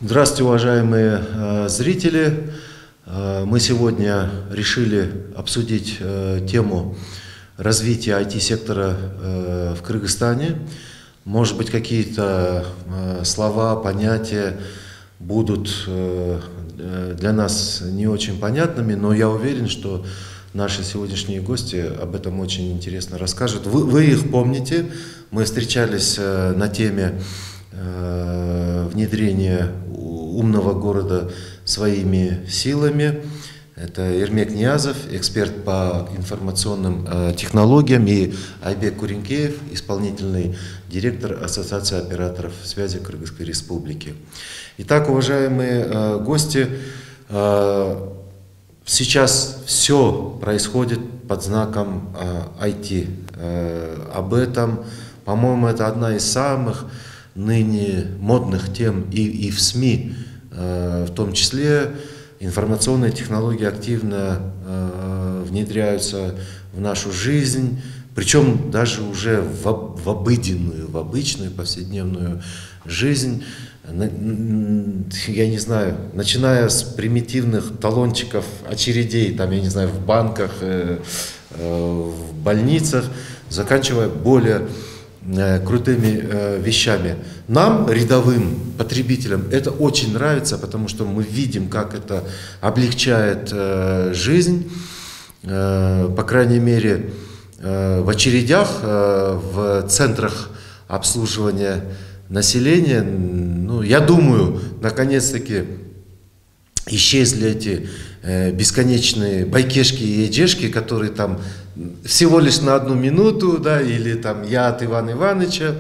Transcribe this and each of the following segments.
Здравствуйте, уважаемые зрители! Мы сегодня решили обсудить тему развития IT-сектора в Кыргызстане. Может быть, какие-то слова, понятия будут для нас не очень понятными, но я уверен, что наши сегодняшние гости об этом очень интересно расскажут. Вы их помните, мы встречались на теме внедрения умного города своими силами. Это Эрмек Ниязов, эксперт по информационным технологиям, и Айбек Куренкеев, исполнительный директор Ассоциации операторов связи Кыргызской Республики. Итак, уважаемые гости, сейчас все происходит под знаком IT. Об этом, по-моему, это одна из самых ныне модных тем и в СМИ, в том числе информационные технологии активно внедряются в нашу жизнь, причем даже уже в обыденную, в обычную повседневную жизнь. Я не знаю, начиная с примитивных талончиков, очередей, там, я не знаю, в банках, в больницах, заканчивая более крутыми вещами. Нам, рядовым потребителям, это очень нравится, потому что мы видим, как это облегчает жизнь. По крайней мере, в очередях, в центрах обслуживания населения, ну, я думаю, наконец-таки исчезли эти бесконечные байкешки и эджешки, которые там всего лишь на 1 минуту, да, или там я от Ивана Ивановича.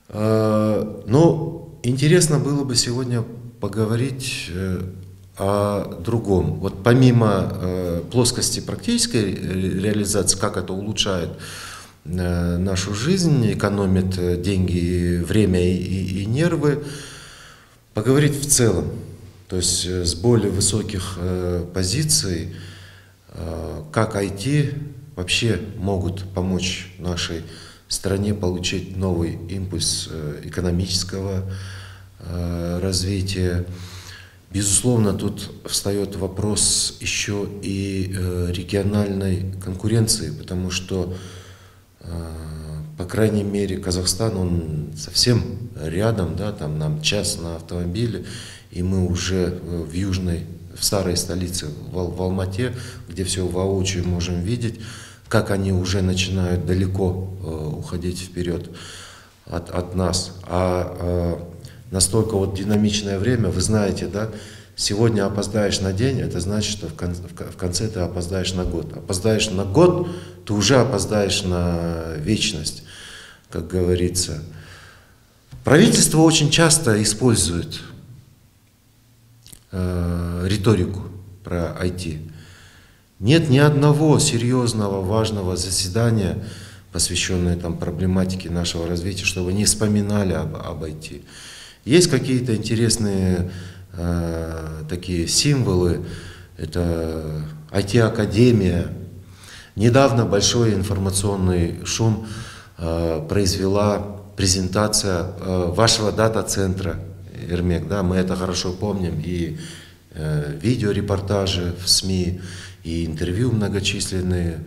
Но интересно было бы сегодня поговорить о другом. Вот помимо плоскости практической реализации, как это улучшает нашу жизнь, экономит деньги, время и нервы, поговорить в целом. То есть с более высоких позиций, как IT вообще могут помочь нашей стране получить новый импульс экономического развития. Безусловно, тут встает вопрос еще и региональной конкуренции, потому что, по крайней мере, Казахстан, он совсем рядом, да, там нам час на автомобиле, и мы уже в старой столице, в Алмате, где все воочию можем видеть, как они уже начинают далеко уходить вперед от нас. Настолько вот динамичное время, вы знаете, да, сегодня опоздаешь на день, это значит, что в конце ты опоздаешь на год. Опоздаешь на год, ты уже опоздаешь на вечность, как говорится. Правительство очень часто использует риторику про IT. Нет ни одного серьезного, важного заседания, посвященного там проблематике нашего развития, чтобы не вспоминали об IT. Есть какие-то интересные такие символы. Это IT-академия. Недавно большой информационный шум произвела презентация вашего дата-центра, Эрмек, да, мы это хорошо помним, и видеорепортажи в СМИ, и интервью многочисленные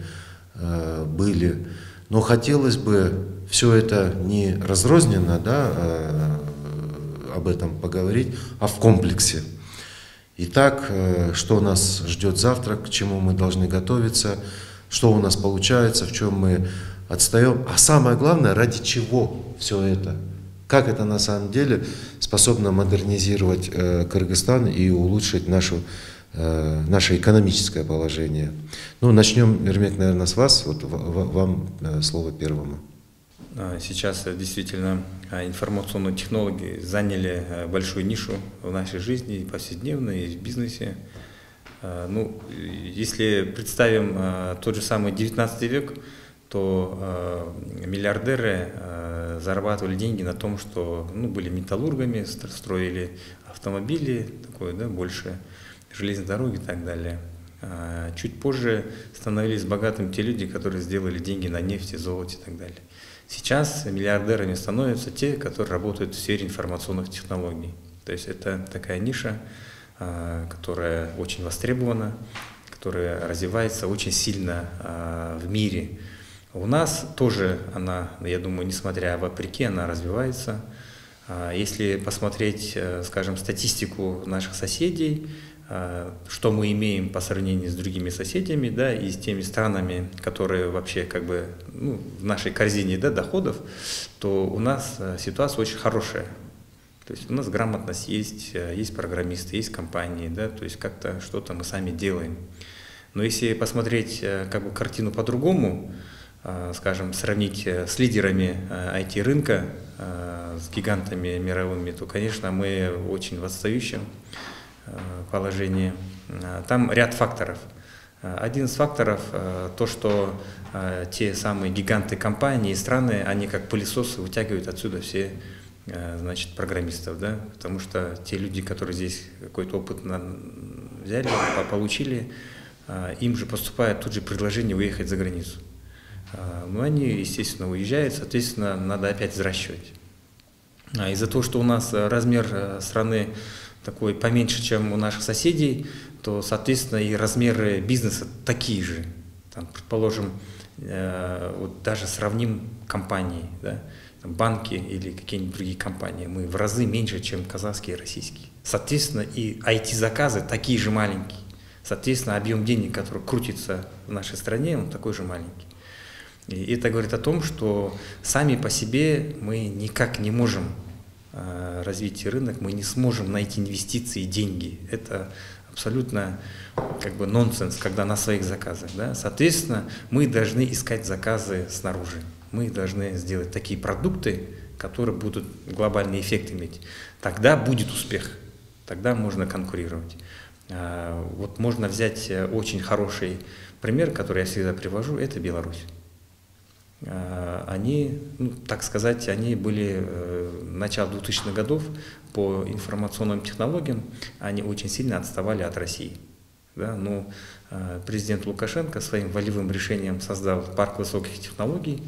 были. Но хотелось бы все это не разрозненно, да, об этом поговорить, а в комплексе. Итак, что нас ждет завтра, к чему мы должны готовиться, что у нас получается, в чем мы отстаем, а самое главное, ради чего все это. Как это на самом деле способно модернизировать Кыргызстан и улучшить наше экономическое положение. Ну, начнем, Эрмек, наверное, с вас. Вот вам слово первому. Сейчас действительно информационные технологии заняли большую нишу в нашей жизни, и повседневной, и в бизнесе. Ну, если представим тот же самый 19 век, то миллиардеры зарабатывали деньги на том, что были металлургами, строили автомобили, такое, да, больше железные дороги и так далее. Чуть позже становились богатыми те люди, которые сделали деньги на нефти, золоте и так далее. Сейчас миллиардерами становятся те, которые работают в сфере информационных технологий. То есть это такая ниша, которая очень востребована, которая развивается очень сильно в мире. У нас тоже она, я думаю, несмотря вопреки, она развивается. Если посмотреть, скажем, статистику наших соседей, что мы имеем по сравнению с другими соседями, да, и с теми странами, которые вообще как бы в нашей корзине, да, доходов, то у нас ситуация очень хорошая. То есть у нас грамотность есть, есть программисты, есть компании, да, то есть как-то что-то мы сами делаем. Но если посмотреть как бы картину по-другому, скажем, сравнить с лидерами IT-рынка, с гигантами мировыми, то, конечно, мы очень в отстающем положении. Там ряд факторов. Один из факторов то, что те самые гиганты компании и страны, они как пылесосы вытягивают отсюда все, значит, программистов, да, потому что те люди, которые здесь какой-то опыт взяли, получили, им же поступает тут же предложение уехать за границу. Но они, естественно, уезжают, соответственно, надо опять взращивать. Из-за того, что у нас размер страны такой поменьше, чем у наших соседей, то, соответственно, и размеры бизнеса такие же. Там, предположим, вот даже сравним компании, да, банки или какие-нибудь другие компании, мы в разы меньше, чем казахские и российские. Соответственно, и IT-заказы такие же маленькие. Соответственно, объем денег, который крутится в нашей стране, он такой же маленький. И это говорит о том, что сами по себе мы никак не можем развить рынок, мы не сможем найти инвестиции и деньги. Это абсолютно как бы нонсенс, когда на своих заказах. Да? Соответственно, мы должны искать заказы снаружи. Мы должны сделать такие продукты, которые будут глобальный эффект иметь. Тогда будет успех, тогда можно конкурировать. Вот можно взять очень хороший пример, который я всегда привожу, это Беларусь. Они, так сказать, они были начало 2000-х годов по информационным технологиям, они очень сильно отставали от России. Да? Но президент Лукашенко своим волевым решением создал парк высоких технологий,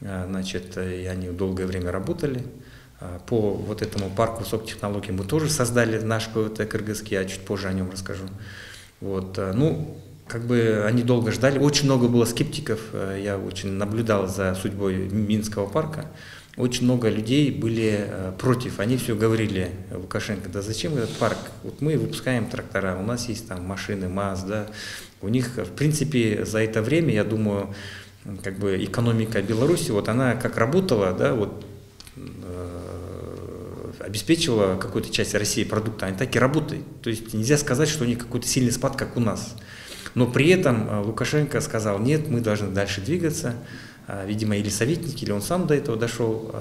значит, и они долгое время работали. По вот этому парку высоких технологий мы тоже создали наш ПВТ Кыргызский, я чуть позже о нем расскажу. Вот, как бы они долго ждали, очень много было скептиков, я очень наблюдал за судьбой Минского парка, очень много людей были против, они все говорили, Лукашенко, да зачем этот парк, вот мы выпускаем трактора, у нас есть там машины МАЗ, да, у них, в принципе, за это время, я думаю, как бы экономика Беларуси, вот она как работала, да, вот, обеспечивала какую-то часть России продукта, они так и работают, то есть нельзя сказать, что у них какой-то сильный спад, как у нас. Но при этом Лукашенко сказал, нет, мы должны дальше двигаться, видимо, или советники, или он сам до этого дошел,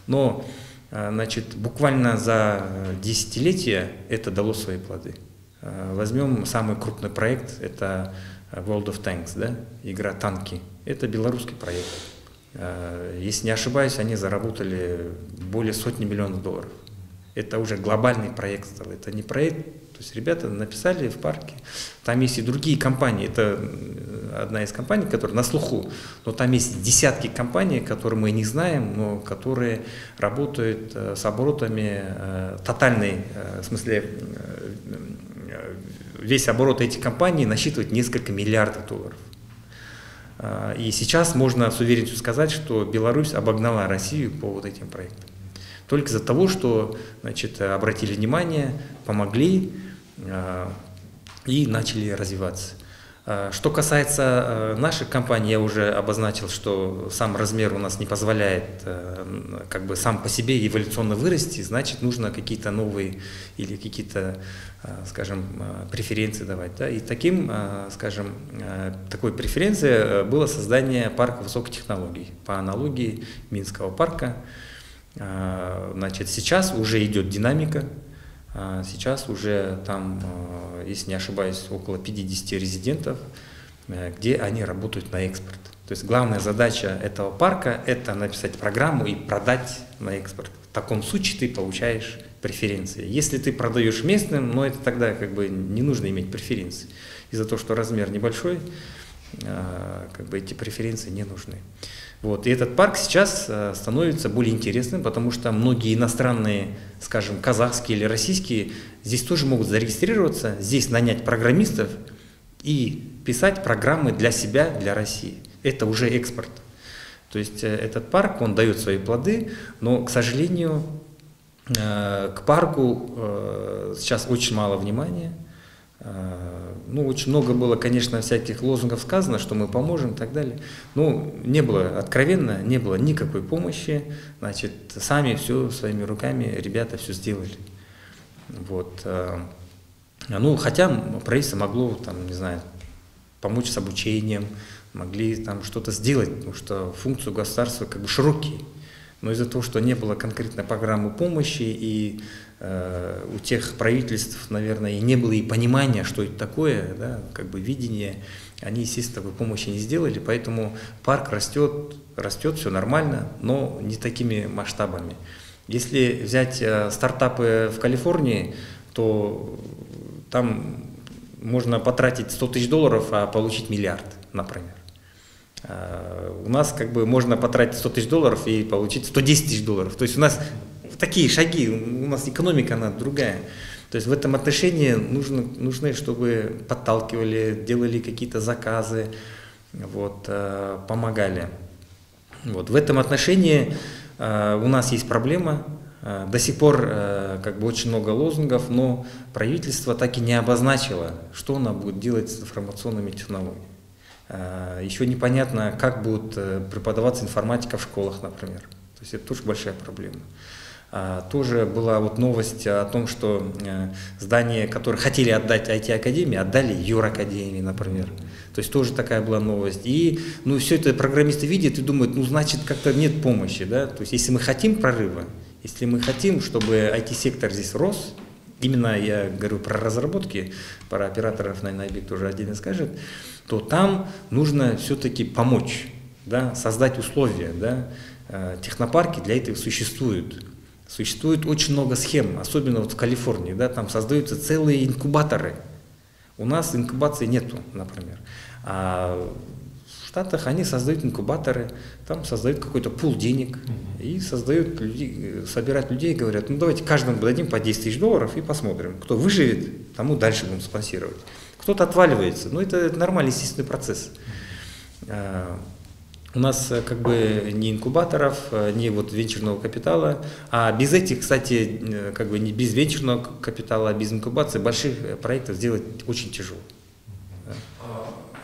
но, значит, буквально за десятилетия это дало свои плоды. Возьмем самый крупный проект, это World of Tanks, да, игра «Танки», это белорусский проект. Если не ошибаюсь, они заработали более сотни миллионов долларов. Это уже глобальный проект стал, это не проект. То есть ребята написали в парке, там есть и другие компании, это одна из компаний, которая на слуху, но там есть десятки компаний, которые мы не знаем, но которые работают с оборотами тотальной, в смысле весь оборот этих компаний насчитывает несколько миллиардов долларов. И сейчас можно с уверенностью сказать, что Беларусь обогнала Россию по вот этим проектам. Только из-за того, что, значит, обратили внимание, помогли и начали развиваться. Что касается наших компаний, я уже обозначил, что сам размер у нас не позволяет как бы сам по себе эволюционно вырасти, значит, нужно какие-то новые или какие-то, скажем, преференции давать. Да? И таким, скажем, такой преференцией было создание парка высоких технологий по аналогии Минского парка. Значит, сейчас уже идет динамика, сейчас уже там, если не ошибаюсь, около 50 резидентов, где они работают на экспорт. То есть главная задача этого парка – это написать программу и продать на экспорт. В таком случае ты получаешь преференции. Если ты продаешь местным, но это тогда как бы не нужно иметь преференции. Из-за того, что размер небольшой, как бы эти преференции не нужны. Вот. И этот парк сейчас становится более интересным, потому что многие иностранные, скажем, казахские или российские, здесь тоже могут зарегистрироваться, здесь нанять программистов и писать программы для себя, для России. Это уже экспорт. То есть этот парк, он дает свои плоды, но, к сожалению, к парку сейчас очень мало внимания. Ну, очень много было, конечно, всяких лозунгов сказано, что мы поможем и так далее. Но не было, откровенно, не было никакой помощи. Значит, сами все своими руками ребята все сделали. Вот. Ну, хотя правительство могло, там, не знаю, помочь с обучением, могли там что-то сделать, потому что функцию государства как бы широкие. Но из-за того, что не было конкретной программы помощи, и у тех правительств, наверное, и не было и понимания, что это такое, да, как бы видение, они, естественно, такой помощи не сделали, поэтому парк растет, все нормально, но не такими масштабами. Если взять стартапы в Калифорнии, то там можно потратить $100 000, а получить миллиард, например. У нас как бы можно потратить $100 000 и получить $110 000. То есть у нас такие шаги, у нас экономика, она другая. То есть в этом отношении нужны, чтобы подталкивали, делали какие-то заказы, вот, помогали. Вот. В этом отношении у нас есть проблема. До сих пор как бы очень много лозунгов, но правительство так и не обозначило, что оно будет делать с информационными технологиями. Еще непонятно, как будет преподаваться информатика в школах, например. То есть это тоже большая проблема. Тоже была вот новость о том, что здание, которое хотели отдать IT-академии, отдали юракадемии, например. То есть тоже такая была новость. И ну, все это программисты видят и думают, ну значит как-то нет помощи. Да? То есть если мы хотим прорыва, если мы хотим, чтобы IT-сектор здесь рос, именно я говорю про разработки, про операторов, наверное, Айбек тоже отдельно скажет, то там нужно все-таки помочь, да, создать условия. Да. Технопарки для этого существуют. Существует очень много схем, особенно вот в Калифорнии, да, там создаются целые инкубаторы. У нас инкубации нету, например. А в Штатах они создают инкубаторы, там создают какой-то пул денег и создают людей, собирают людей и говорят, ну давайте каждому дадим по $10 000 и посмотрим. Кто выживет, тому дальше будем спонсировать. Кто-то отваливается, но это нормальный, естественный процесс. У нас как бы ни инкубаторов, ни вот венчурного капитала, а без этих, кстати, как бы не без венчурного капитала, без инкубации больших проектов сделать очень тяжело.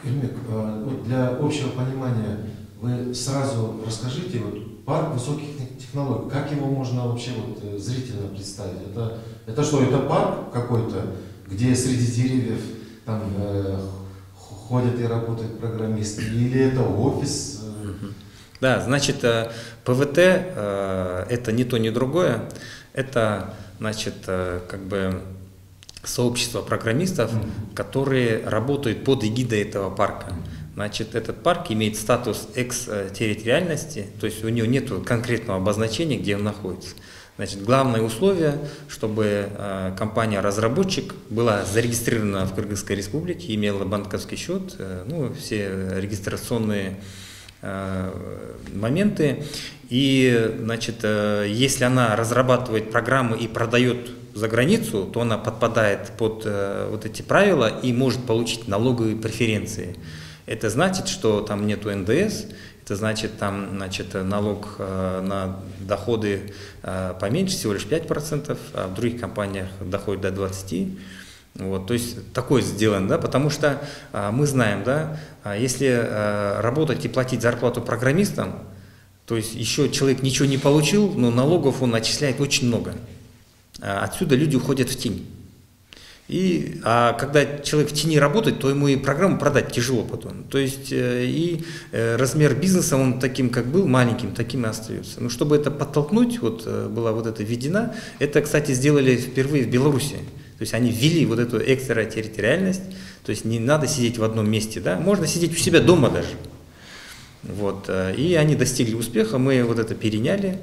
Ильмек, для общего понимания вы сразу расскажите, вот парк высоких технологий, как его можно вообще вот зрительно представить? Это что, это парк какой-то, где среди деревьев там ходят и работают программисты, или это офис? Да, значит, ПВТ это ни то, ни другое. Это, значит, как бы сообщество программистов, которые работают под эгидой этого парка. Значит, этот парк имеет статус экстерриториальности, то есть у него нет конкретного обозначения, где он находится. Значит, главное условие, чтобы компания-разработчик была зарегистрирована в Кыргызской республике, имела банковский счет, ну, все регистрационные моменты. И, значит, если она разрабатывает программы и продает за границу, то она подпадает под вот эти правила и может получить налоговые преференции. Это значит, что там нету НДС, это значит, там, значит, налог на доходы поменьше, всего лишь 5%, а в других компаниях доходит до 20%. Вот, то есть такое сделано, да, потому что мы знаем, да, если работать и платить зарплату программистам, то есть еще человек ничего не получил, но налогов он отчисляет очень много. Отсюда люди уходят в тень. А когда человек в тени работает, то ему и программу продать тяжело потом. То есть и размер бизнеса, он таким, как был, маленьким, таким и остается. Но чтобы это подтолкнуть, вот была вот эта введена, это, кстати, сделали впервые в Беларуси. То есть они ввели вот эту экстерриториальность, то есть не надо сидеть в одном месте, да, можно сидеть у себя дома даже. Вот, и они достигли успеха, мы вот это переняли,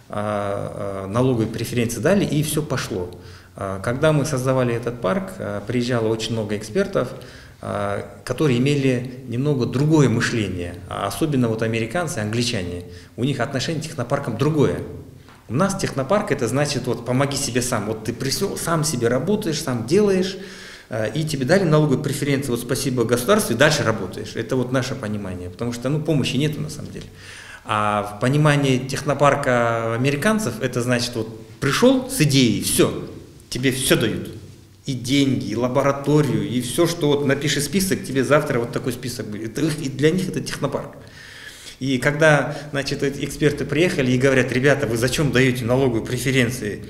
налоговые преференции дали, и все пошло. Когда мы создавали этот парк, приезжало очень много экспертов, которые имели немного другое мышление, особенно вот американцы, англичане, у них отношение к технопаркам другое. У нас технопарк это значит вот помоги себе сам, вот ты пришел, сам себе работаешь, сам делаешь, и тебе дали налоговые преференции, вот спасибо государству, и дальше работаешь. Это вот наше понимание, потому что помощи нету на самом деле. А в понимании технопарка американцев это значит вот пришел с идеей, все, тебе все дают. И деньги, и лабораторию, и все, что вот напиши список, тебе завтра вот такой список будет. И для них это технопарк. И когда, значит, эти эксперты приехали и говорят, ребята, вы зачем даете налоговые преференции?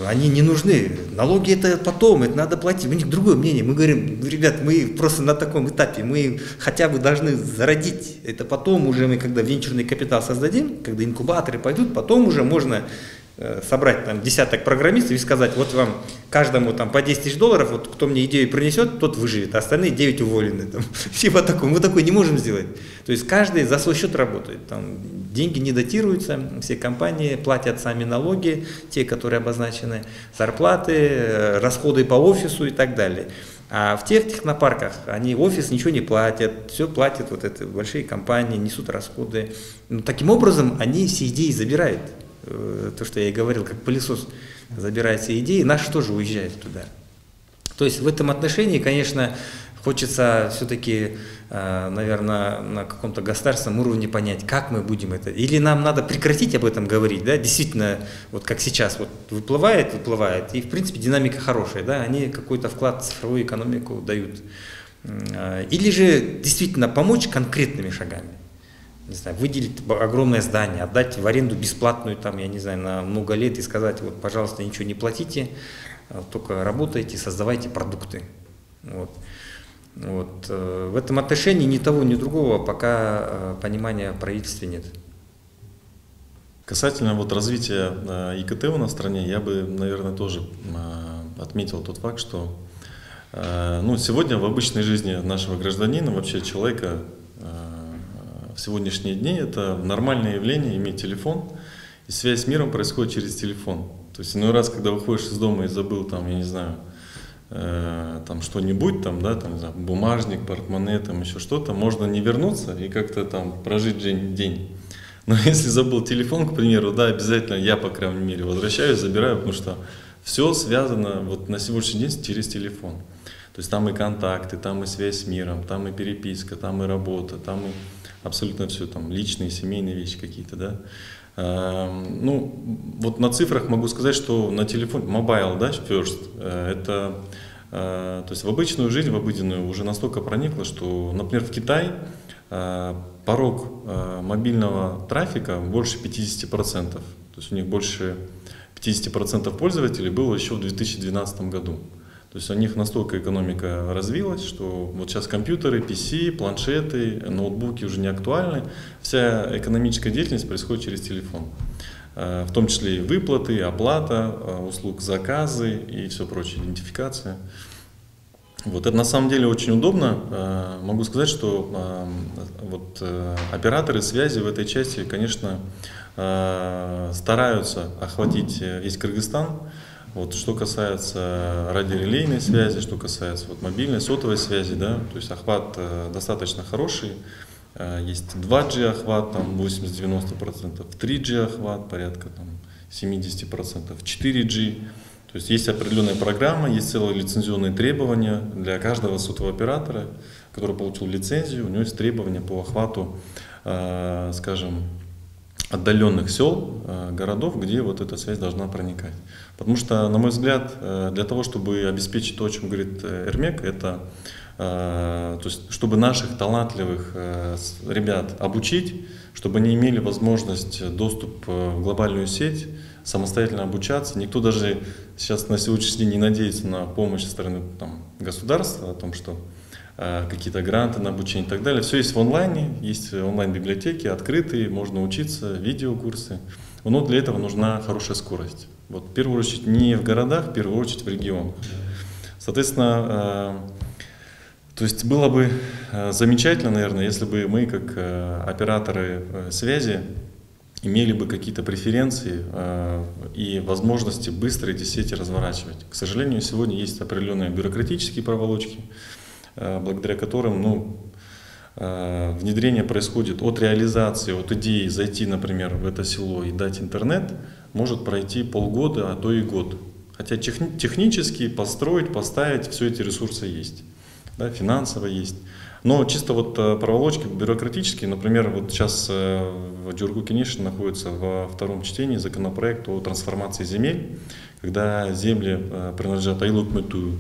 Они не нужны. Налоги это потом, это надо платить. У них другое мнение. Мы говорим, ребят, мы просто на таком этапе, мы хотя бы должны зародить. Это потом уже мы, когда венчурный капитал создадим, когда инкубаторы пойдут, потом уже можно собрать там десяток программистов и сказать, вот вам каждому там по 10 тысяч долларов, вот кто мне идею принесет, тот выживет, а остальные 9 уволены. Там. Типа такого. Мы такой не можем сделать. То есть каждый за свой счет работает. Там деньги не датируются, все компании платят сами налоги, те, которые обозначены, зарплаты, расходы по офису и так далее. А в тех технопарках они офис ничего не платят, все платят вот это большие компании, несут расходы. Но таким образом они все идеи забирают. То, что я и говорил, как пылесос забирает все идеи, наши тоже уезжают туда. То есть в этом отношении, конечно, хочется все-таки, наверное, на каком-то государственном уровне понять, как мы будем это. Или нам надо прекратить об этом говорить, да, действительно, вот как сейчас, вот выплывает, и в принципе динамика хорошая, да, они какой-то вклад в цифровую экономику дают. Или же действительно помочь конкретными шагами. Не знаю, выделить огромное здание, отдать в аренду бесплатную, там, я не знаю, на много лет и сказать, вот, пожалуйста, ничего не платите, только работайте, создавайте продукты. Вот. В этом отношении ни того, ни другого пока понимания в правительстве нет. Касательно вот развития ИКТ у нас в стране, я бы, наверное, тоже отметил тот факт, что сегодня в обычной жизни нашего гражданина, вообще человека, в сегодняшние дни это нормальное явление иметь телефон, и связь с миром происходит через телефон. То есть иной раз, когда выходишь из дома и забыл там, я не знаю, там что-нибудь, там, да, там, не знаю, бумажник, портмоне, там еще что-то, можно не вернуться и как-то там прожить день. Но если забыл телефон, к примеру, да, обязательно я, по крайней мере, возвращаюсь, забираю, потому что все связано вот на сегодняшний день через телефон. То есть там и контакты, там и связь с миром, там и переписка, там и работа, там и абсолютно все, там личные, семейные вещи какие-то, да. Вот на цифрах могу сказать, что на телефоне, mobile, да, first, это, то есть в обычную жизнь, в обыденную уже настолько проникло, что, например, в Китае порог мобильного трафика больше 50%, то есть у них больше 50% пользователей было еще в 2012 году. То есть у них настолько экономика развилась, что вот сейчас компьютеры, PC, планшеты, ноутбуки уже не актуальны. Вся экономическая деятельность происходит через телефон. В том числе и выплаты, оплата услуг, заказы и все прочее, идентификация. Вот это на самом деле очень удобно. Могу сказать, что вот операторы связи в этой части, конечно, стараются охватить весь Кыргызстан. Вот, что касается радиорелейной связи, что касается вот, мобильной, сотовой связи, да, то есть охват достаточно хороший. Есть 2G охват, там 80-90%, 3G охват, порядка там, 70%, 4G. То есть определенная программа, есть целые лицензионные требования для каждого сотового оператора, который получил лицензию, у него есть требования по охвату, скажем, отдаленных сел, городов, где вот эта связь должна проникать. Потому что, на мой взгляд, для того, чтобы обеспечить то, о чем говорит Эрмек, это, то есть, чтобы наших талантливых ребят обучить, чтобы они имели возможность доступ в глобальную сеть, самостоятельно обучаться. Никто даже сейчас на сегодняшний день не надеется на помощь со стороны там, государства, о том, что какие-то гранты на обучение и так далее. Все есть в онлайне, есть онлайн-библиотеки, открытые, можно учиться, видеокурсы. Но для этого нужна хорошая скорость. Вот, в первую очередь не в городах, в первую очередь в регионах. Соответственно, то есть было бы замечательно, наверное, если бы мы, как операторы связи, имели бы какие-то преференции и возможности быстро эти сети разворачивать. К сожалению, сегодня есть определенные бюрократические проволочки. благодаря которым, ну, внедрение происходит от реализации, от идеи зайти, например, в это село и дать интернет, может пройти полгода, а то и год. Хотя технически построить, поставить, все эти ресурсы есть, да, финансово есть. Но чисто вот проволочки бюрократические, например, вот сейчас в Джургу Кенишин находится во втором чтении законопроект о трансформации земель, когда земли принадлежат Айлук-Метую,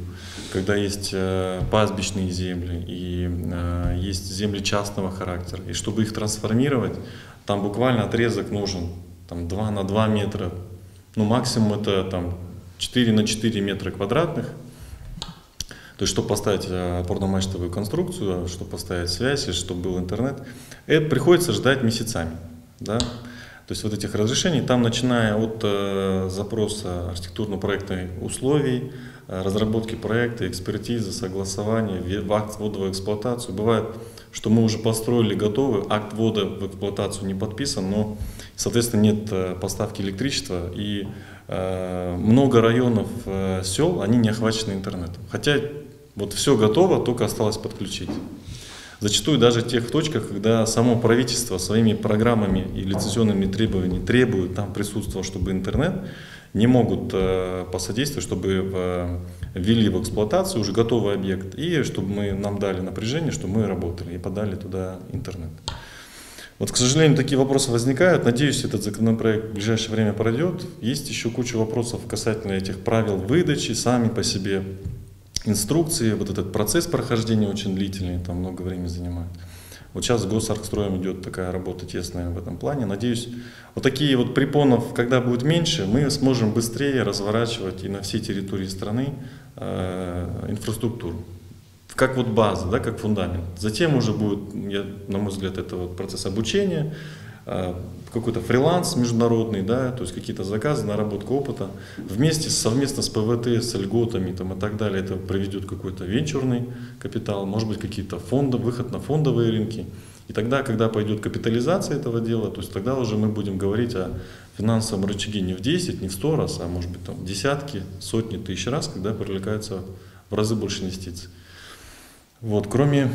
когда есть пастбищные земли и есть земли частного характера. И чтобы их трансформировать, там буквально отрезок нужен там, 2 на 2 метра, ну максимум это там, 4 на 4 метра квадратных. То есть, чтобы поставить опорно-мачтовую конструкцию, чтобы поставить связь, чтобы был интернет, это приходится ждать месяцами. Да? То есть, вот этих разрешений, там начиная от запроса архитектурно-проектных условий, разработки проекта, экспертизы, согласования, акт ввода в эксплуатацию. Бывает, что мы уже построили готовый, акт ввода в эксплуатацию не подписан, но, соответственно, нет поставки электричества, и много районов сел, они не охвачены интернетом. Хотя вот все готово, только осталось подключить. Зачастую даже в тех точках, когда само правительство своими программами и лицензионными требованиями требует, там присутствовал, чтобы интернет, не могут посодействовать, чтобы ввели в эксплуатацию уже готовый объект, и чтобы нам дали напряжение, чтобы мы работали и подали туда интернет. Вот, к сожалению, такие вопросы возникают. Надеюсь, этот законопроект в ближайшее время пройдет. Есть еще куча вопросов касательно этих правил выдачи, сами по себе инструкции. Вот этот процесс прохождения очень длительный, там много времени занимает. Вот сейчас с Госархстроем идет такая работа тесная в этом плане. Надеюсь, вот такие вот препонов, когда будет меньше, мы сможем быстрее разворачивать и на всей территории страны инфраструктуру. Как вот база, да, как фундамент. Затем уже будет, на мой взгляд, это вот процесс обучения, какой-то фриланс международный, да, то есть какие-то заказы, наработка опыта. Совместно с ПВТ, с льготами там, и так далее, это приведет какой-то венчурный капитал, может быть, какие-то фонды, выход на фондовые рынки. И тогда, когда пойдет капитализация этого дела, то есть тогда уже мы будем говорить о финансовом рычаге не в 10, не в 100 раз, а может быть там десятки, сотни тысяч раз, когда привлекаются в разы больше инвестиций. Вот, кроме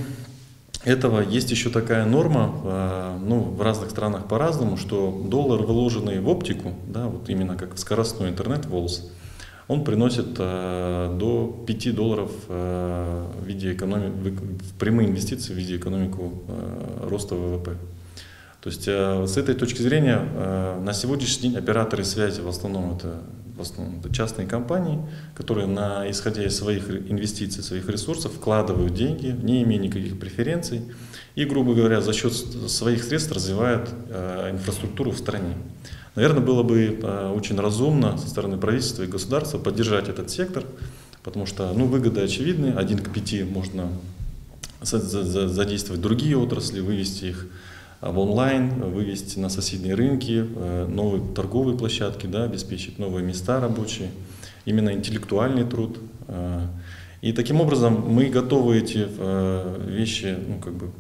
этого, есть еще такая норма, ну, в разных странах по-разному, что доллар, вложенный в оптику, да, вот именно как в скоростной интернет, ВОЛС, он приносит до $5 в виде в прямые инвестиции в виде экономику роста ВВП. То есть с этой точки зрения на сегодняшний день операторы связи в основном это частные компании, которые, исходя из своих инвестиций, своих ресурсов, вкладывают деньги, не имея никаких преференций, и, грубо говоря, за счет своих средств развивают инфраструктуру в стране. Наверное, было бы очень разумно со стороны правительства и государства поддержать этот сектор, потому что выгоды очевидны, 1 к 5 можно задействовать другие отрасли, вывести их в онлайн, вывести на соседние рынки, новые торговые площадки, да, обеспечить новые места рабочие, именно интеллектуальный труд. И таким образом мы готовы эти вещи,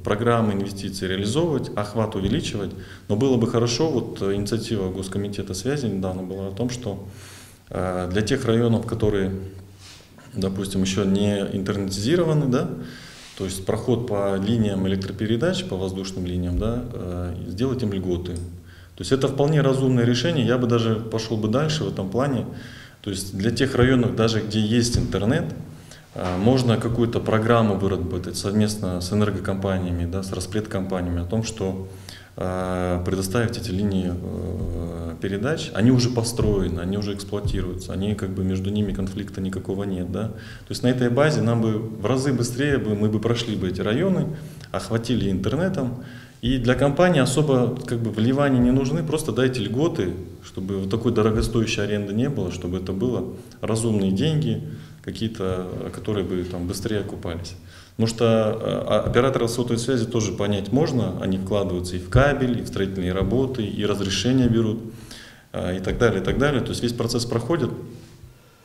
программы инвестиций реализовывать, охват увеличивать. Но было бы хорошо, вот инициатива Госкомитета связи недавно была о том, что для тех районов, которые, допустим, еще не интернетизированы, да, то есть проход по линиям электропередач, по воздушным линиям, да, сделать им льготы. То есть это вполне разумное решение, я бы даже пошел бы дальше в этом плане. То есть для тех районов, даже где есть интернет, можно какую-то программу выработать совместно с энергокомпаниями, да, с распредкомпаниями о том, что предоставить эти линии передач, они уже построены, они уже эксплуатируются, они между ними конфликта никакого нет, да. То есть на этой базе нам бы в разы быстрее мы бы прошли бы эти районы, охватили интернетом, и для компании особо вливания не нужны, просто дайте льготы, чтобы вот такой дорогостоящей аренды не было, чтобы это было разумные деньги, какие-то, которые бы там быстрее окупались. Потому что операторов сотовой связи тоже понять можно, они вкладываются и в кабель, и в строительные работы, и разрешения берут, и так далее, и так далее. То есть весь процесс проходит,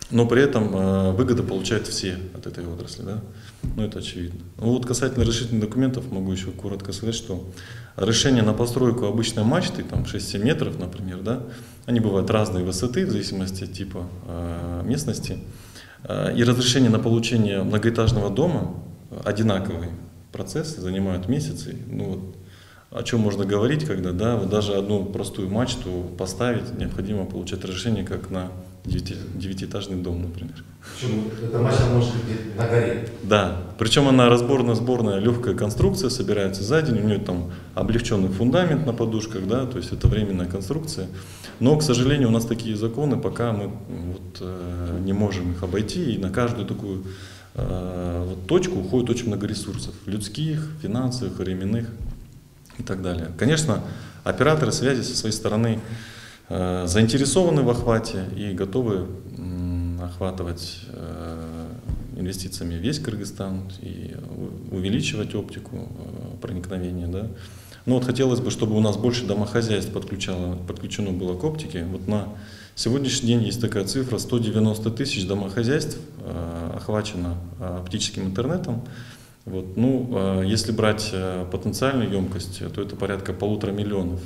но при этом выгоды получают все от этой отрасли, да? Это очевидно. Вот касательно разрешительных документов могу еще коротко сказать, что разрешение на постройку обычной мачты, там 6-7 метров, например, да, они бывают разной высоты в зависимости от типа местности. И разрешение на получение многоэтажного дома одинаковые процессы, занимают месяцы. Ну, вот, о чем можно говорить, когда, да, вот даже одну простую мачту поставить необходимо получать разрешение, как на 9-этажный дом, например. Причем эта мачта может быть на горе. Да, причем она разборно-сборная, легкая конструкция, собирается за день, у нее там облегченный фундамент на подушках, да, то есть это временная конструкция. Но, к сожалению, у нас такие законы, пока мы вот, не можем их обойти, и на каждую такую вот точку уходит очень много ресурсов, людских, финансовых, временных и так далее. Конечно, операторы связи со своей стороны заинтересованы в охвате и готовы охватывать инвестициями весь Кыргызстан и увеличивать оптику проникновения. Да. Но вот хотелось бы, чтобы у нас больше домохозяйств подключено было к оптике. Вот на сегодняшний день есть такая цифра: 190 тысяч домохозяйств охвачено оптическим интернетом. Вот. Ну, если брать потенциальную емкость, то это порядка 1,5 миллиона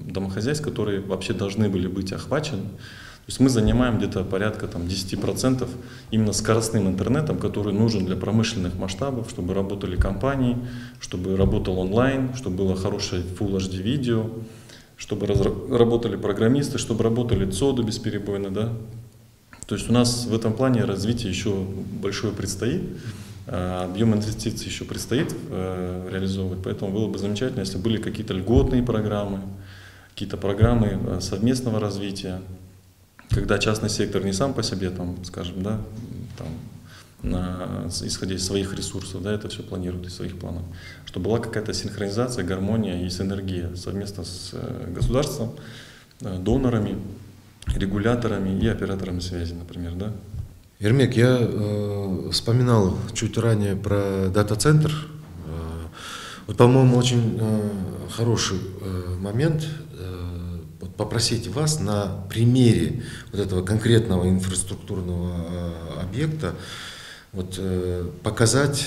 домохозяйств, которые вообще должны были быть охвачены. То есть мы занимаем где-то порядка 10% именно скоростным интернетом, который нужен для промышленных масштабов, чтобы работали компании, чтобы работал онлайн, чтобы было хорошее Full HD видео, чтобы работали программисты, чтобы работали ЦОДы бесперебойно. Да? То есть у нас в этом плане развитие еще большое предстоит. Объем инвестиций еще предстоит реализовывать, поэтому было бы замечательно, если были какие-то льготные программы, какие-то программы совместного развития, когда частный сектор не сам по себе, там, скажем, да, там, исходя из своих ресурсов, да, это все планирует, из своих планов, чтобы была какая-то синхронизация, гармония и синергия совместно с государством, донорами, регуляторами и операторами связи, например, да. Ермек, я вспоминал чуть ранее про дата-центр. Вот, по-моему, очень хороший момент попросить вас на примере вот этого конкретного инфраструктурного объекта вот, показать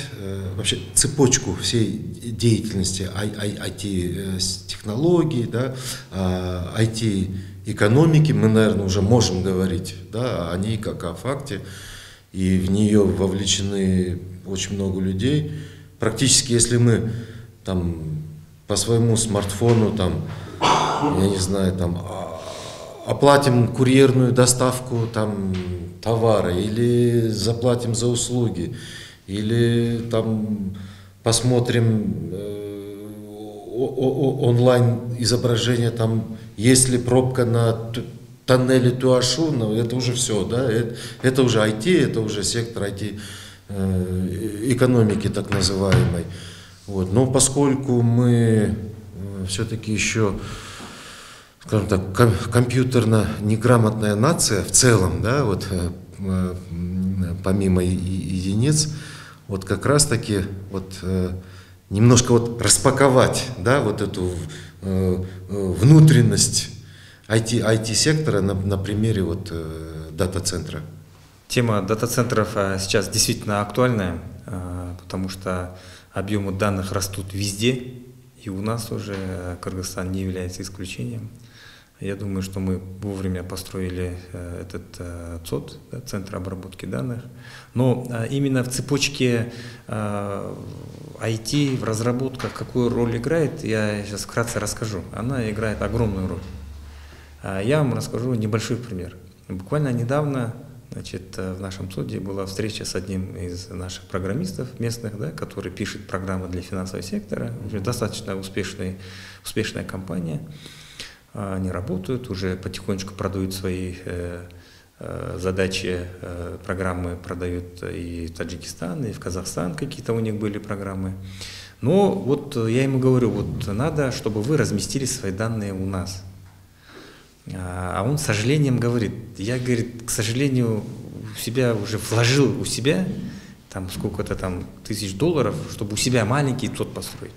вообще цепочку всей деятельности IT-технологий, да, IT-экономики. Мы, наверное, уже можем говорить, да, о ней как о факте, и в нее вовлечены очень много людей. Практически, если мы там по своему смартфону, там, я не знаю, там, оплатим курьерную доставку там, товара, или заплатим за услуги, или там посмотрим онлайн изображение, там, есть ли пробка на тоннеле Туашу, ну, это уже все, да, это уже IT, это уже сектор IT экономики так называемой. Вот. Но поскольку мы все-таки еще, скажем так, компьютерно неграмотная нация в целом, да, вот, помимо единиц, вот как раз таки вот, немножко вот распаковать, да, вот эту внутренность IT-сектора на примере вот, дата-центра. Тема дата-центров сейчас действительно актуальная, потому что объемы данных растут везде, и у нас уже Кыргызстан не является исключением. Я думаю, что мы вовремя построили этот ЦОД, да, Центр обработки данных. Но именно в цепочке IT, в разработках, какую роль играет, я сейчас вкратце расскажу. Она играет огромную роль. Я вам расскажу небольшой пример. Буквально недавно, значит, в нашем ЦОДе была встреча с одним из наших программистов местных, да, который пишет программы для финансового сектора. Уже достаточно успешная компания. Они работают, уже потихонечку продают свои задачи, программы продают и в Таджикистан, и в Казахстан какие-то у них были программы. Но вот я ему говорю, вот надо, чтобы вы разместили свои данные у нас. А он с сожалением говорит, я, говорит, к сожалению, себя уже вложил у себя, там сколько-то там $1000, чтобы у себя маленький ЦОД построить.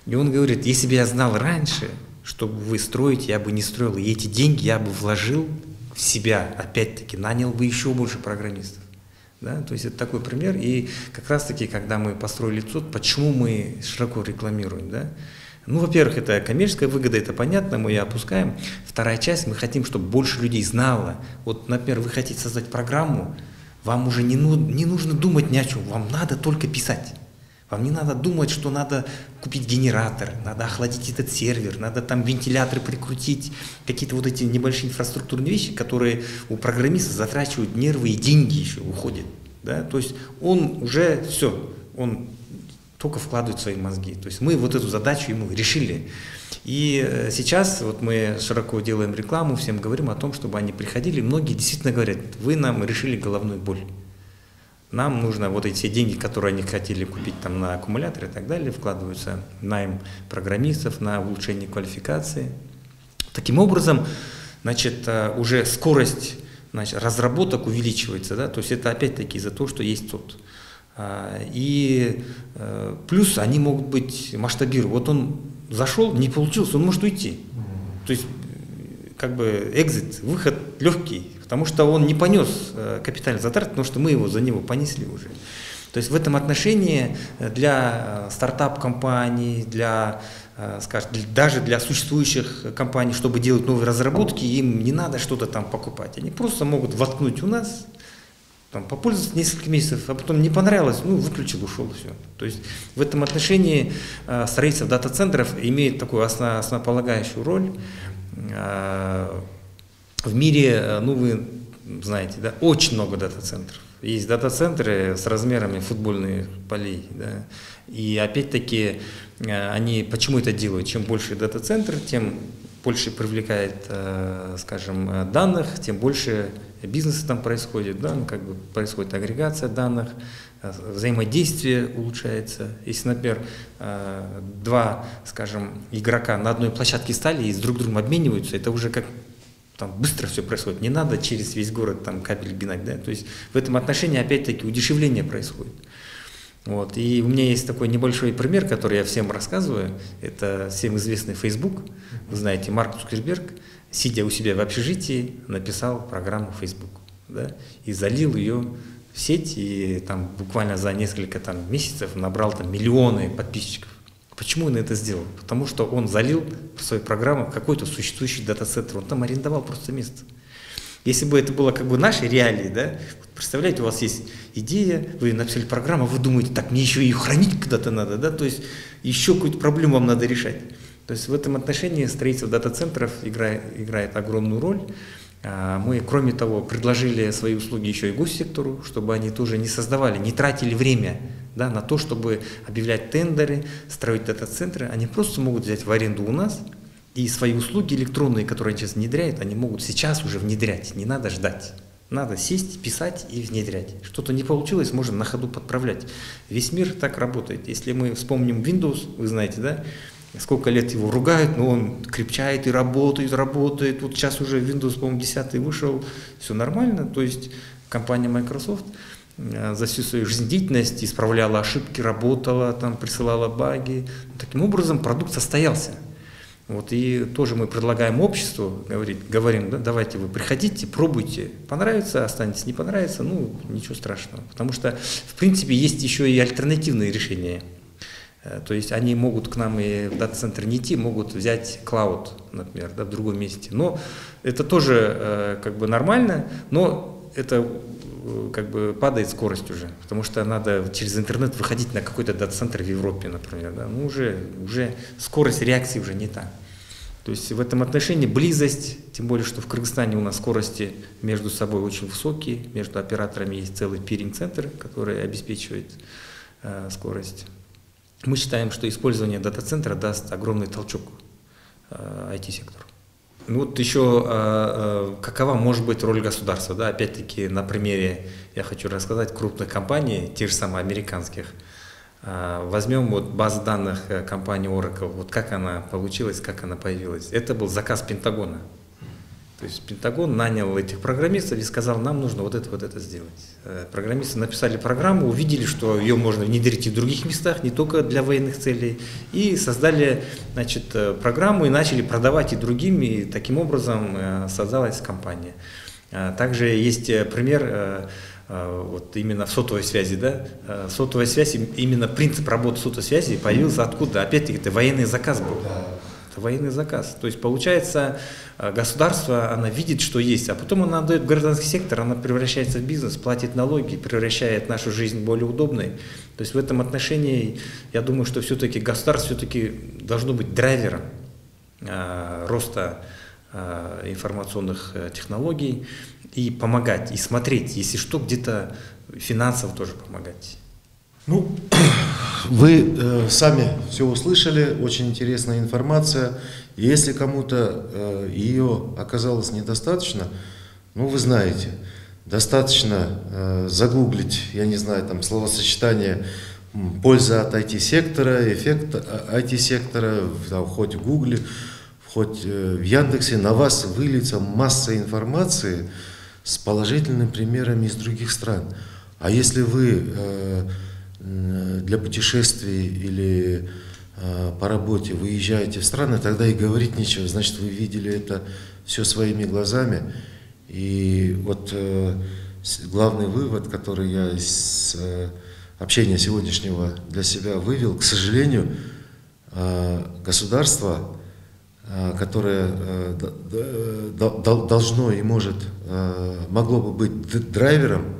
И он говорит, если бы я знал раньше, чтобы вы строите, я бы не строил, и эти деньги я бы вложил в себя, опять-таки, нанял бы еще больше программистов. Да? То есть это такой пример, и как раз-таки, когда мы построили ЦОД, почему мы широко рекламируем, да? Ну, во-первых, это коммерческая выгода, это понятно, мы ее опускаем. Вторая часть, мы хотим, чтобы больше людей знало. Вот, например, вы хотите создать программу, вам уже не нужно думать ни о чем, вам надо только писать. Вам не надо думать, что надо купить генератор, надо охладить этот сервер, надо там вентиляторы прикрутить, какие-то вот эти небольшие инфраструктурные вещи, которые у программиста затрачивают нервы и деньги еще уходят. Да? То есть он уже все, он только вкладывает свои мозги. То есть мы вот эту задачу ему решили. И сейчас вот мы широко делаем рекламу, всем говорим о том, чтобы они приходили. Многие действительно говорят, вы нам решили головную боль. Нам нужно вот эти все деньги, которые они хотели купить там на аккумуляторы и так далее, вкладываются в найм программистов, на улучшение квалификации. Таким образом, значит, уже скорость, значит, разработок увеличивается, да? То есть это опять-таки из-за того, что есть тут. И плюс они могут быть масштабированы. Вот он зашел, не получилось, он может уйти. То есть как бы экзит, выход легкий, потому что он не понес капитальных затрат, потому что мы его за него понесли уже. То есть в этом отношении для стартап-компаний, скажем, даже для существующих компаний, чтобы делать новые разработки, им не надо что-то там покупать. Они просто могут воткнуть у нас, там, попользоваться несколько месяцев, а потом не понравилось, ну, выключил, ушел, все. То есть в этом отношении строительство дата-центров имеет такую основополагающую роль. В мире, ну, вы знаете, да, очень много дата-центров. Есть дата-центры с размерами футбольных полей, да, и опять-таки они, почему это делают? Чем больше дата-центр, тем больше привлекает, скажем, данных, тем больше бизнеса там происходит, да, ну, как бы происходит агрегация данных, взаимодействие улучшается. Если, например, два, скажем, игрока на одной площадке стали и с друг другом обмениваются, это уже как там быстро все происходит, не надо через весь город там кабель гнать, да, то есть в этом отношении опять-таки удешевление происходит. Вот. И у меня есть такой небольшой пример, который я всем рассказываю, это всем известный Facebook, вы знаете, Марк Цукерберг, сидя у себя в общежитии, написал программу Facebook, да, и залил ее в сеть, и там буквально за несколько там месяцев набрал там миллионы подписчиков. Почему он это сделал? Потому что он залил в свою программу какой-то существующий дата-центр, он там арендовал просто место. Если бы это было как бы нашей реалии, да, вот представляете, у вас есть идея, вы написали программу, вы думаете, так мне еще ее хранить когда-то надо, да, то есть еще какую-то проблему вам надо решать. То есть в этом отношении строительство дата-центров играет огромную роль. Мы, кроме того, предложили свои услуги еще и госсектору, чтобы они тоже не создавали, не тратили время, да, на то, чтобы объявлять тендеры, строить дата-центры. Они просто могут взять в аренду у нас, и свои услуги электронные, которые они сейчас внедряют, они могут сейчас уже внедрять, не надо ждать. Надо сесть, писать и внедрять. Что-то не получилось, можно на ходу подправлять. Весь мир так работает. Если мы вспомним Windows, вы знаете, да, сколько лет его ругают, но он крепчает и работает. Вот сейчас уже Windows, по-моему, 10 вышел, все нормально. То есть компания Microsoft за всю свою жизнедеятельность исправляла ошибки, работала, там, присылала баги. Таким образом, продукт состоялся. Вот, и тоже мы предлагаем обществу, говорим, да, давайте вы приходите, пробуйте, понравится, останетесь, не понравится, ну, ничего страшного. Потому что, в принципе, есть еще и альтернативные решения. То есть они могут к нам и в дата-центр не идти, могут взять клауд, например, да, в другом месте. Но это тоже как бы нормально, но это как бы падает скорость уже, потому что надо через интернет выходить на какой-то дата-центр в Европе, например. Да, ну уже скорость реакции уже не та. То есть в этом отношении близость, тем более, что в Кыргызстане у нас скорости между собой очень высокие, между операторами есть целый пиринг-центр, который обеспечивает скорость. Мы считаем, что использование дата-центра даст огромный толчок IT-сектору. Ну вот еще какова может быть роль государства, да? Опять-таки на примере я хочу рассказать крупных компаний, тех же самых американских. Возьмем вот базу данных компании Oracle, вот как она получилась, как она появилась. Это был заказ Пентагона. То есть Пентагон нанял этих программистов и сказал, нам нужно вот это сделать. Программисты написали программу, увидели, что ее можно внедрить и в других местах, не только для военных целей, и создали, значит, программу и начали продавать и другим, и таким образом создалась компания. Также есть пример вот именно в сотовой связи, да, сотовая связь, именно принцип работы сотовой связи появился откуда? Опять-таки это военный заказ был. Это военный заказ. То есть получается, государство, оно видит, что есть, а потом оно отдает в гражданский сектор, оно превращается в бизнес, платит налоги, превращает нашу жизнь более удобной. То есть в этом отношении, я думаю, что все-таки государство все-таки должно быть драйвером роста информационных технологий и помогать, и смотреть, если что, где-то финансово тоже помогать. Ну, вы сами все услышали, очень интересная информация. Если кому-то ее оказалось недостаточно, ну, вы знаете, достаточно загуглить, я не знаю, там словосочетание «польза от IT-сектора», «эффект IT-сектора», хоть в Гугле, хоть в Яндексе, на вас выльется масса информации с положительными примерами из других стран. А если вы для путешествий или по работе выезжаете в страны, тогда и говорить нечего, значит, вы видели это все своими глазами. И вот главный вывод, который я из общения сегодняшнего для себя вывел, к сожалению, государство, которое должно и могло бы быть драйвером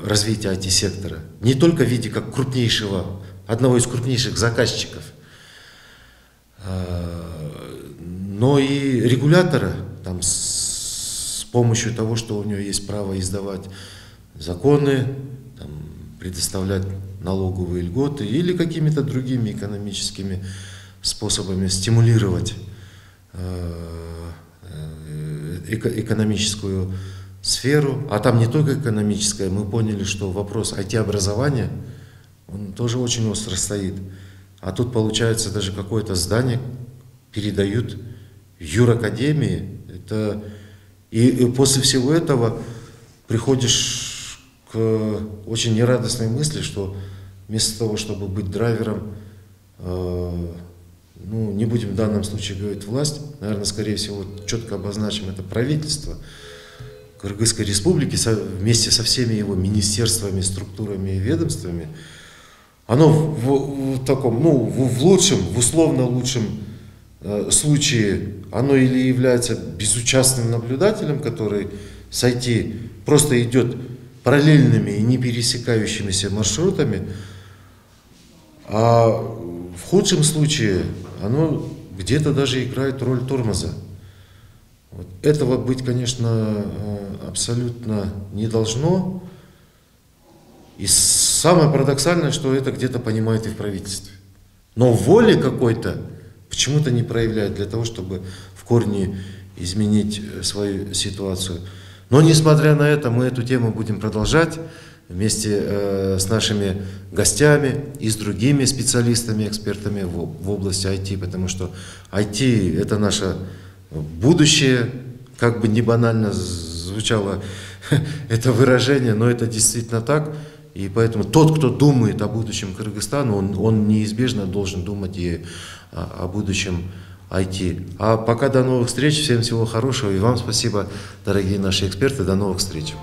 развития IT-сектора, не только в виде как одного из крупнейших заказчиков, но и регулятора, там, с помощью того, что у него есть право издавать законы, там, предоставлять налоговые льготы или какими-то другими экономическими способами стимулировать экономическую сферу, а там не только экономическая, мы поняли, что вопрос IT-образования, он тоже очень остро стоит. А тут, получается, даже какое-то здание передают в юракадемии. И после всего этого приходишь к очень нерадостной мысли, что вместо того, чтобы быть драйвером, не будем в данном случае говорить власть, наверное, скорее всего, четко обозначим это правительство Кыргызской Республики вместе со всеми его министерствами, структурами и ведомствами, оно в таком, в лучшем, в условно лучшем случае, оно или является безучастным наблюдателем, который с IT просто идет параллельными и не пересекающимися маршрутами, а в худшем случае оно где-то даже играет роль тормоза. Вот. Этого быть, конечно, абсолютно не должно. И самое парадоксальное, что это где-то понимает и в правительстве. Но воли какой-то почему-то не проявляет для того, чтобы в корне изменить свою ситуацию. Но несмотря на это, мы эту тему будем продолжать вместе с нашими гостями и с другими специалистами, экспертами в области IT, потому что IT – это наше будущее, как бы не банально звучало это выражение, но это действительно так. И поэтому тот, кто думает о будущем Кыргызстана, он неизбежно должен думать и о будущем IT. А пока до новых встреч, всем всего хорошего, и вам спасибо, дорогие наши эксперты, до новых встреч.